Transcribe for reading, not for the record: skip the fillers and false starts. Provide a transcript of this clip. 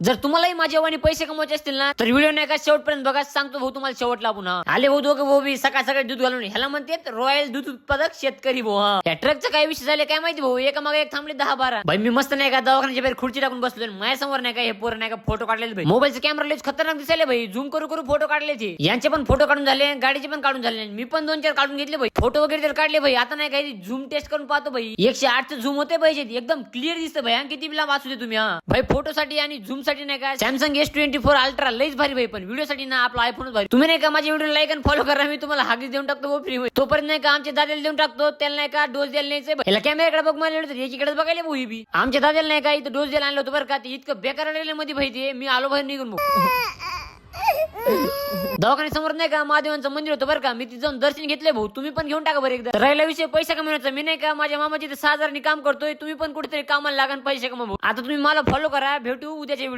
जर तुम्हालाही माझ्या वाणी पैसे कमवायचे असतील ना तर व्हिडिओ नाही का शेवटपर्यंत बघा, सांगतो भाऊ तुम्हाला शेवटला पुन्हा. आले भाऊ दोघं भाऊ बी सकाळ सकाळी दूध घालून, ह्याला म्हणतात रॉयल दूध उत्पादक शेतकरी भाऊ. हा या ट्रकचा काय विषय झाले काय माहिती भाऊ, एका मागे एक थांबले 10-12. भाई मी मस्त नाही का दवाखान्याच्या बाहेर खुर्ची टाकून बसलो, माझ्यासमोर नाही का हे पोर नाही का फोटो काढलेले भाई. मोबाईलचा कॅमेरा लयच खतरनाक दिसायले भाई, झूम करू करू फोटो काढले ते. यांचे पण फोटो काढून झाले, गाडीचे पण काढून झाले, मी पण 2-4 काढून घेतले भाई. फोटो वगैरे तर काढले भाई. आता नाही काही झूम टेस्ट करून पाहतो भाई. 108 झूम होते पाहिजे, एकदम क्लिअर दिसतं भाई. किती लांब असू दे तुम्ही. हा भाई फोटो साठी आणि झूम साठी नाही का सॅमसंग S24 अल्ट्रा लईच भारी भाई. पण व्हिडिओ साठी ना आपला आयफोनच भारी. तुम्ही नाही का माझे व्हिडिओ लाईक आणि फॉलो करा, मी तुम्हाला हागीच देऊन टाकतो फ्री मध्ये. तोपर्यंत नाही का आमच्या दादाला देऊन टाकतो, त्याला नाही का डोस द्यायला न्यायचं. ह्याला कॅमेराकडे बघ मला तर याच्याकडे बघायला भाऊ बी. आमच्या दादाला नाही का इथं डोस द्यायला आणलं होतं बरं का, ते इतकं बेकार आलेलं मध्ये भाई ते. मी आलो बाहेर निघून दवाखान्यासमोर नाही का महादेवांचं मंदिर होतं बरं का, मी तिथं जाऊन दर्शन घेतले भाऊ. तुम्ही पण घेऊन टाका बरं एकदा. राहिला विषय पैसा कमवण्याचा, मी नाही का माझ्या मामाची 6,000 काम करतोय, तुम्ही पण कुठेतरी कामाला लागा पैसे कमवा. आता तुम्ही मला फॉलो करा, भेटू उद्याच्या व्हिडिओ.